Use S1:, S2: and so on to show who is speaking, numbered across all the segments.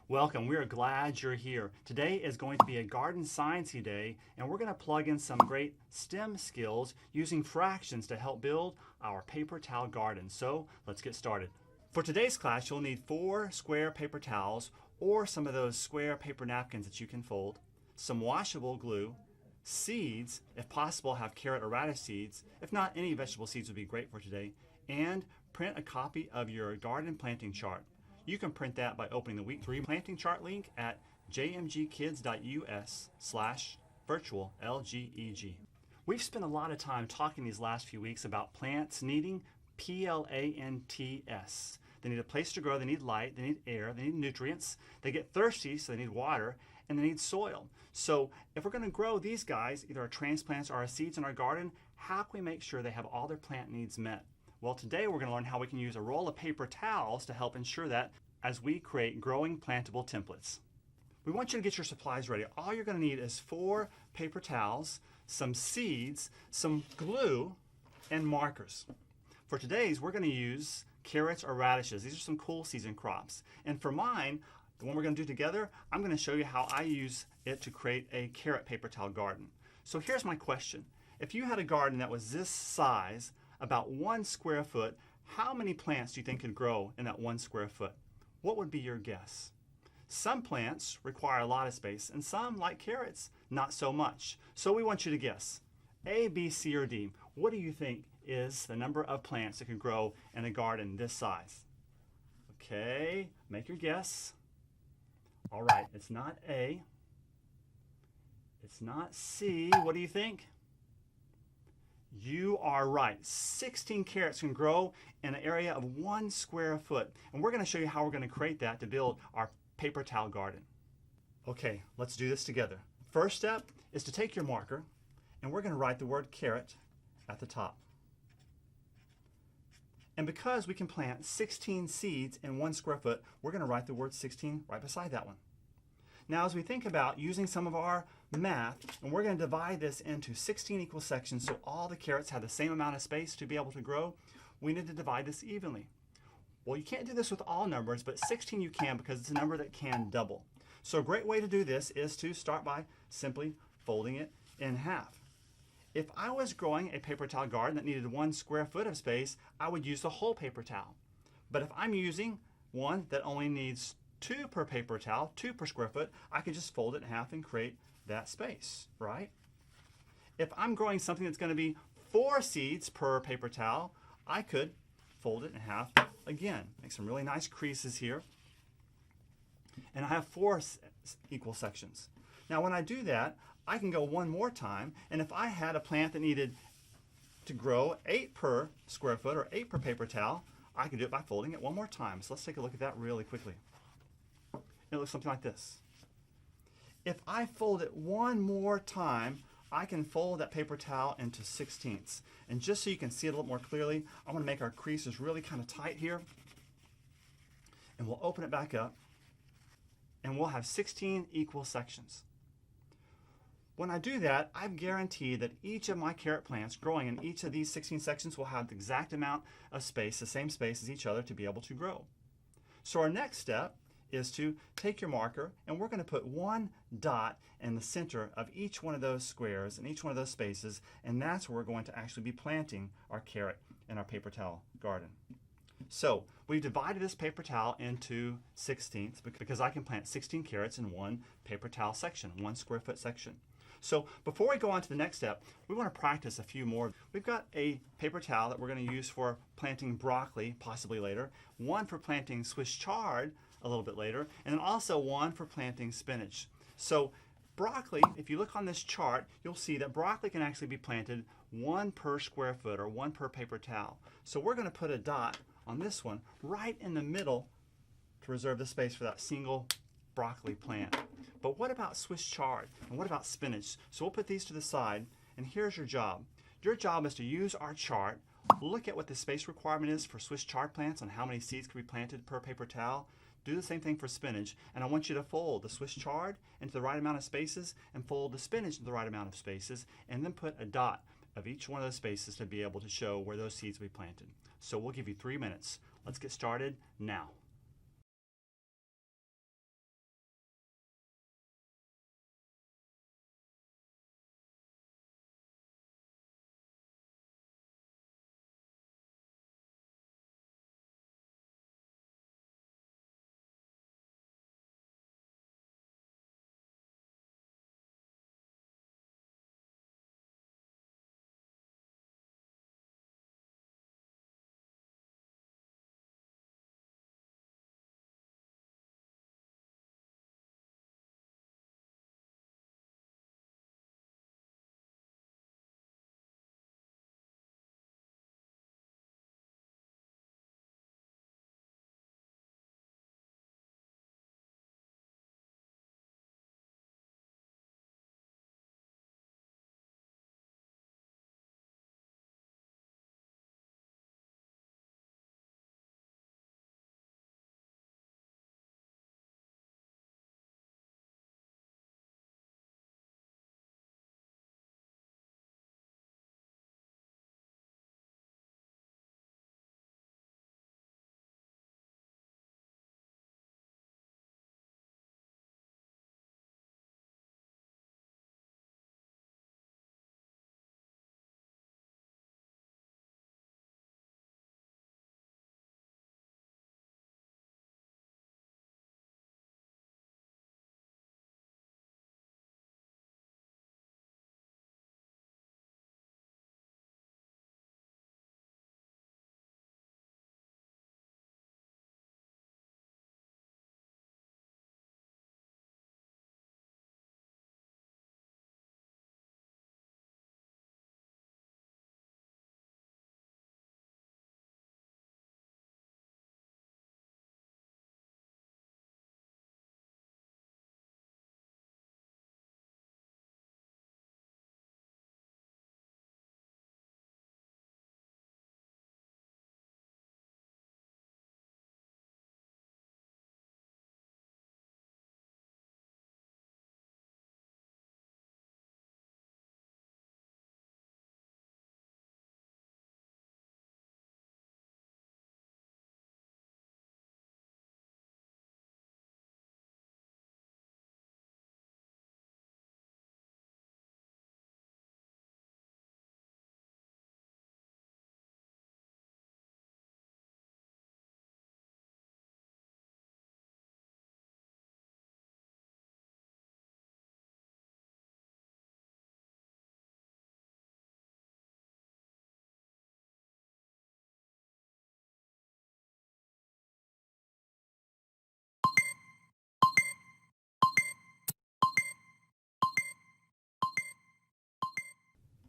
S1: Welcome. We are glad you're here. Today is going to be a garden sciencey day, and we're going to plug in some great STEM skills using fractions to help build our paper towel garden. So let's get started. For today's class, you'll need 4 square paper towels or some of those square paper napkins that you can fold, some washable glue, seeds, if possible have carrot or radish seeds, if not any vegetable seeds would be great for today, and print a copy of your garden planting chart. You can print that by opening the Week 3 planting chart link at jmgkids.us/virtual LGEG. We've spent a lot of time talking these last few weeks about plants needing plants. They need a place to grow, they need light, they need air, they need nutrients, they get thirsty, so they need water, and they need soil. So if we're going to grow these guys, either our transplants or our seeds in our garden, how can we make sure they have all their plant needs met? Well, today we're going to learn how we can use a roll of paper towels to help ensure that as we create growing plantable templates. We want you to get your supplies ready. All you're going to need is 4 paper towels, some seeds, some glue, and markers. For today's, we're going to use carrots or radishes. These are some cool season crops. And for mine, the one we're going to do together, I'm going to show you how I use it to create a carrot paper towel garden. So here's my question. If you had a garden that was this size, about 1 square foot, how many plants do you think could grow in that 1 square foot? What would be your guess? Some plants require a lot of space, and some, like carrots, not so much. So we want you to guess. A, B, C, or D. What do you think is the number of plants that could grow in a garden this size? Okay, make your guess. All right, it's not A. It's not C. What do you think? You are right. 16 carrots can grow in an area of 1 square foot. And we're going to show you how we're going to create that to build our paper towel garden. Okay, let's do this together. First step is to take your marker and we're going to write the word carrot at the top. And because we can plant 16 seeds in 1 square foot, we're going to write the word 16 right beside that one. Now, as we think about using some of our math, and we're going to divide this into 16 equal sections so all the carrots have the same amount of space to be able to grow, we need to divide this evenly. Well, you can't do this with all numbers, but 16 you can because it's a number that can double. So a great way to do this is to start by simply folding it in half. If I was growing a paper towel garden that needed 1 square foot of space, I would use the whole paper towel. But if I'm using one that only needs 2 per paper towel, 2 per square foot, I can just fold it in half and create that space, right? If I'm growing something that's going to be 4 seeds per paper towel, I could fold it in half again. Make some really nice creases here. And I have 4 equal sections. Now when I do that, I can go one more time, and if I had a plant that needed to grow 8 per square foot or 8 per paper towel, I could do it by folding it one more time. So let's take a look at that really quickly. It looks something like this. If I fold it one more time, I can fold that paper towel into 16ths. And just so you can see it a little more clearly, I want to make our creases really kind of tight here. And we'll open it back up. And we'll have 16 equal sections. When I do that, I've guaranteed that each of my carrot plants growing in each of these 16 sections will have the exact amount of space, the same space as each other to be able to grow. So our next step is to take your marker and we're going to put 1 dot in the center of each one of those squares and each one of those spaces, and that's where we're going to actually be planting our carrot in our paper towel garden. So we've divided this paper towel into 16ths because I can plant 16 carrots in 1 paper towel section, 1 square foot section. So before we go on to the next step, we want to practice a few more. We've got a paper towel that we're going to use for planting broccoli, possibly later, one for planting Swiss chard a little bit later, and then also one for planting spinach. So broccoli, if you look on this chart, you'll see that broccoli can actually be planted 1 per square foot or 1 per paper towel. So we're going to put a dot on this one right in the middle to reserve the space for that single broccoli plant. But what about Swiss chard? And what about spinach? So we'll put these to the side, and here's your job. Your job is to use our chart, look at what the space requirement is for Swiss chard plants on how many seeds can be planted per paper towel. Do the same thing for spinach, and I want you to fold the Swiss chard into the right amount of spaces and fold the spinach into the right amount of spaces, and then put a dot of each one of those spaces to be able to show where those seeds will be planted. So we'll give you 3 minutes. Let's get started now.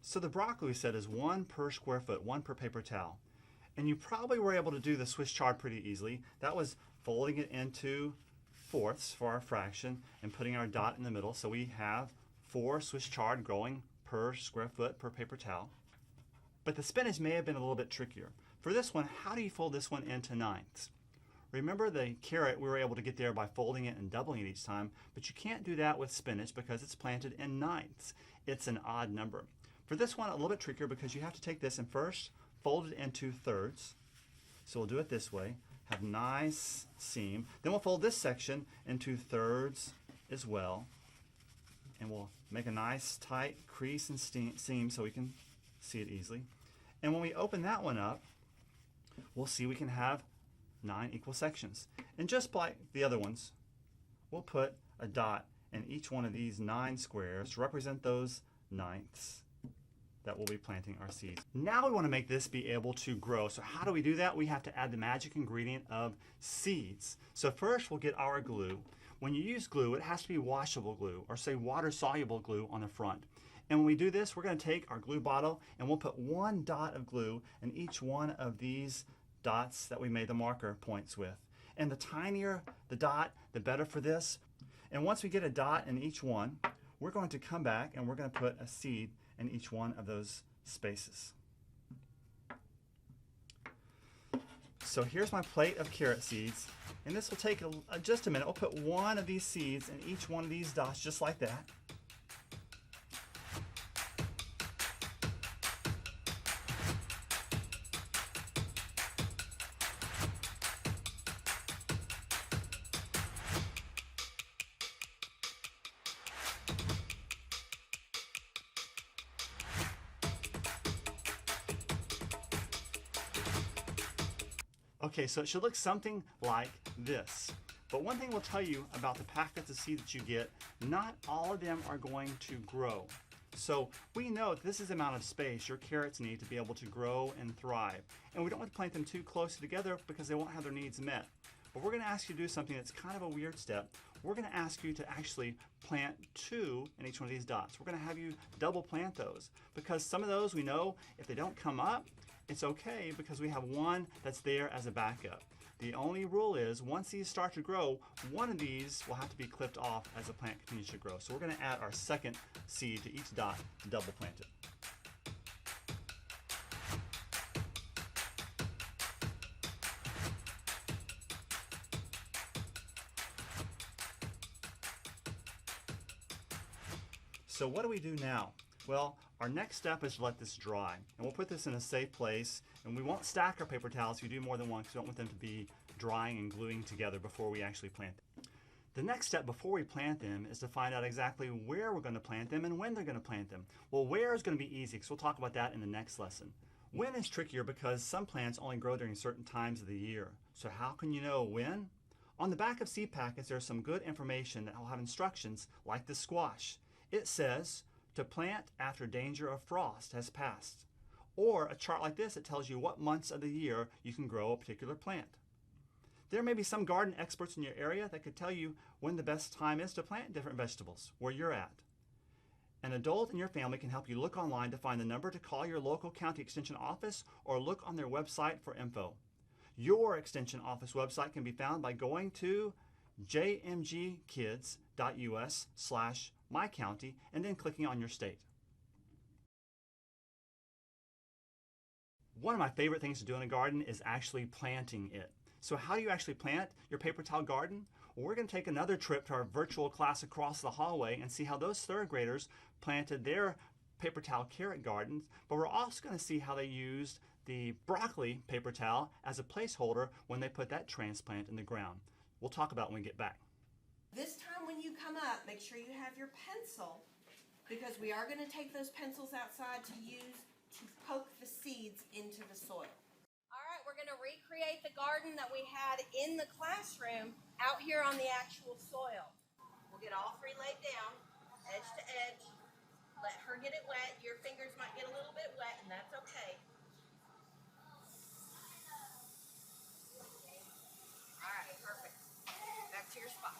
S1: So the broccoli we said is 1 per square foot, 1 per paper towel. And you probably were able to do the Swiss chard pretty easily. That was folding it into fourths for our fraction and putting our dot in the middle. So we have 4 Swiss chard growing per square foot per paper towel. But the spinach may have been a little bit trickier. For this one, how do you fold this one into ninths? Remember the carrot, we were able to get there by folding it and doubling it each time, but you can't do that with spinach because it's planted in ninths. It's an odd number. For this one, a little bit trickier because you have to take this and first fold it into thirds. So we'll do it this way, have nice seam. Then we'll fold this section into thirds as well. And we'll make a nice tight crease and seam so we can see it easily. And when we open that one up, we'll see we can have 9 equal sections. And just like the other ones, we'll put a dot in each one of these 9 squares to represent those ninths that we'll be planting our seeds. Now we want to make this be able to grow. So how do we do that? We have to add the magic ingredient of seeds. So first we'll get our glue. When you use glue, it has to be washable glue, or say water-soluble glue on the front. And when we do this, we're going to take our glue bottle and we'll put 1 dot of glue in each one of these dots that we made the marker points with. And the tinier the dot, the better for this. And once we get a dot in each one, we're going to come back and we're going to put a seed in each one of those spaces. So here's my plate of carrot seeds, and this will take just a minute. We'll put 1 of these seeds in each one of these dots just like that. Okay, so it should look something like this. But one thing we'll tell you about the packets of seeds that you get, not all of them are going to grow. So we know that this is the amount of space your carrots need to be able to grow and thrive. And we don't want to plant them too close together because they won't have their needs met. But we're going to ask you to do something that's kind of a weird step. We're going to ask you to actually plant 2 in each one of these dots. We're going to have you double plant those because some of those we know if they don't come up, it's okay because we have 1 that's there as a backup. The only rule is once these start to grow, 1 of these will have to be clipped off as the plant continues to grow. So we're going to add our second seed to each dot to double plant it. So what do we do now? Well, our next step is to let this dry. And we'll put this in a safe place. And we won't stack our paper towels if you do more than one because we don't want them to be drying and gluing together before we actually plant them. The next step before we plant them is to find out exactly where we're going to plant them and when they're going to plant them. Well, where is going to be easy because we'll talk about that in the next lesson. When is trickier because some plants only grow during certain times of the year. So how can you know when? On the back of seed packets, there's some good information that will have instructions like the squash. It says to plant after danger of frost has passed. Or a chart like this that tells you what months of the year you can grow a particular plant. There may be some garden experts in your area that could tell you when the best time is to plant different vegetables where you're at. An adult in your family can help you look online to find the number to call your local county extension office or look on their website for info. Your extension office website can be found by going to jmgkids.us/mycounty and then clicking on your state. One of my favorite things to do in a garden is actually planting it. So how do you actually plant your paper towel garden? Well, we're going to take another trip to our virtual class across the hallway and see how those 3rd graders planted their paper towel carrot gardens, but we're also going to see how they used the broccoli paper towel as a placeholder when they put that transplant in the ground. We'll talk about it when we get back.
S2: This time when you come up, make sure you have your pencil because we are going to take those pencils outside to use to poke the seeds into the soil. All right, we're going to recreate the garden that we had in the classroom out here on the actual soil. We'll get all 3 laid down, edge to edge. Let her get it wet. Your fingers might get a little bit wet, and that's okay. All right, perfect. Back to your spot.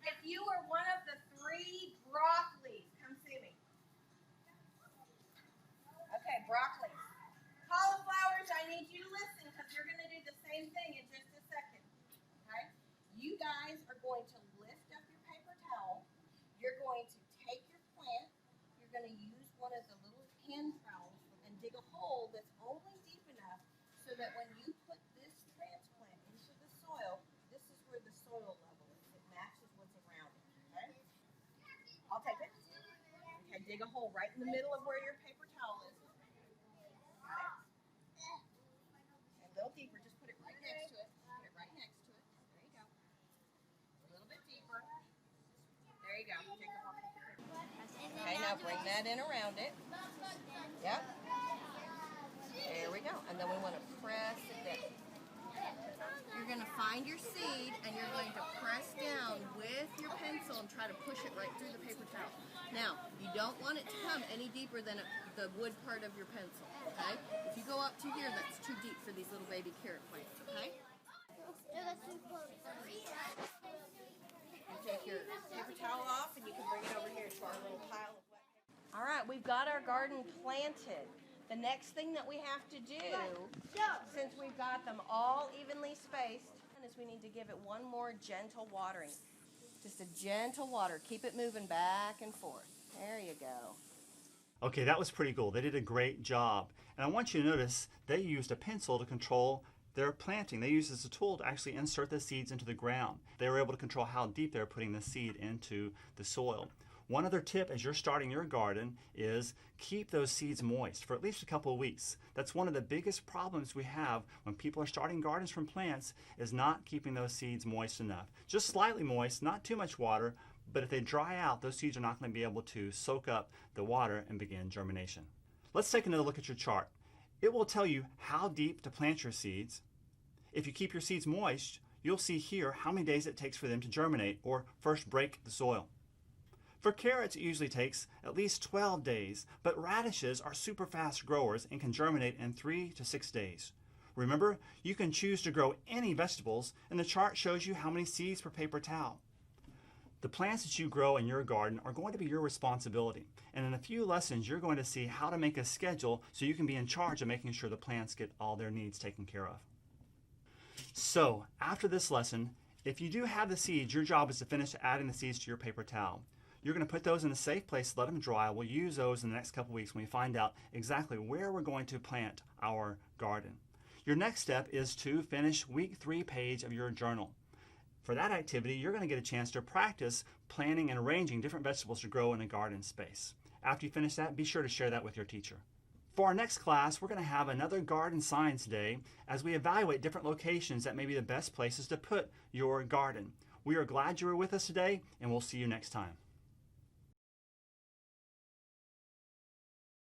S2: If you are one of the 3 broccolis, come see me. going to lift up your paper towel. You're going to take your plant. You're going to use one of the little hand trowels and dig a hole that's only deep enough so that when you put this transplant into the soil, this is where the soil level is. It matches what's around it, okay? I'll take it. Okay, dig a hole right in the middle of where your paper towel is. Got it? A little deeper, just put it right next to it. Put it right next to it. There you go. A little bit deeper. There you go. Take the hole. Okay, now bring that in around it. Yep. There we go. And then we want to press it down. You're going to find your seed and you're going to press down with your pencil and try to push it right through the paper towel. Now, you don't want it to come any deeper than the wood part of your pencil, okay? If you go up to here, that's too deep for these little baby carrot plants, okay? You take your paper towel off and you can bring it over here to our little pile of wet paper. All right, we've got our garden planted. The next thing that we have to do, since we've got them all evenly spaced, is we need to give it one more gentle watering. Just a gentle water. Keep it moving back and forth. There you go.
S1: Okay, that was pretty cool. They did a great job. And I want you to notice they used a pencil to control their planting. They used it as a tool to actually insert the seeds into the ground. They were able to control how deep they're putting the seed into the soil. One other tip as you're starting your garden is keep those seeds moist for at least a couple of weeks. That's one of the biggest problems we have when people are starting gardens from plants is not keeping those seeds moist enough. Just slightly moist, not too much water, but if they dry out, those seeds are not going to be able to soak up the water and begin germination. Let's take another look at your chart. It will tell you how deep to plant your seeds. If you keep your seeds moist, you'll see here how many days it takes for them to germinate or first break the soil. For carrots, it usually takes at least 12 days, but radishes are super fast growers and can germinate in 3 to 6 days. Remember, you can choose to grow any vegetables, and the chart shows you how many seeds per paper towel. The plants that you grow in your garden are going to be your responsibility, and in a few lessons you're going to see how to make a schedule so you can be in charge of making sure the plants get all their needs taken care of. So, after this lesson, if you do have the seeds, your job is to finish adding the seeds to your paper towel. You're going to put those in a safe place, let them dry. We'll use those in the next couple weeks when we find out exactly where we're going to plant our garden. Your next step is to finish week 3 page of your journal. For that activity, you're going to get a chance to practice planting and arranging different vegetables to grow in a garden space. After you finish that, be sure to share that with your teacher. For our next class, we're going to have another garden science day as we evaluate different locations that may be the best places to put your garden. We are glad you were with us today, and we'll see you next time.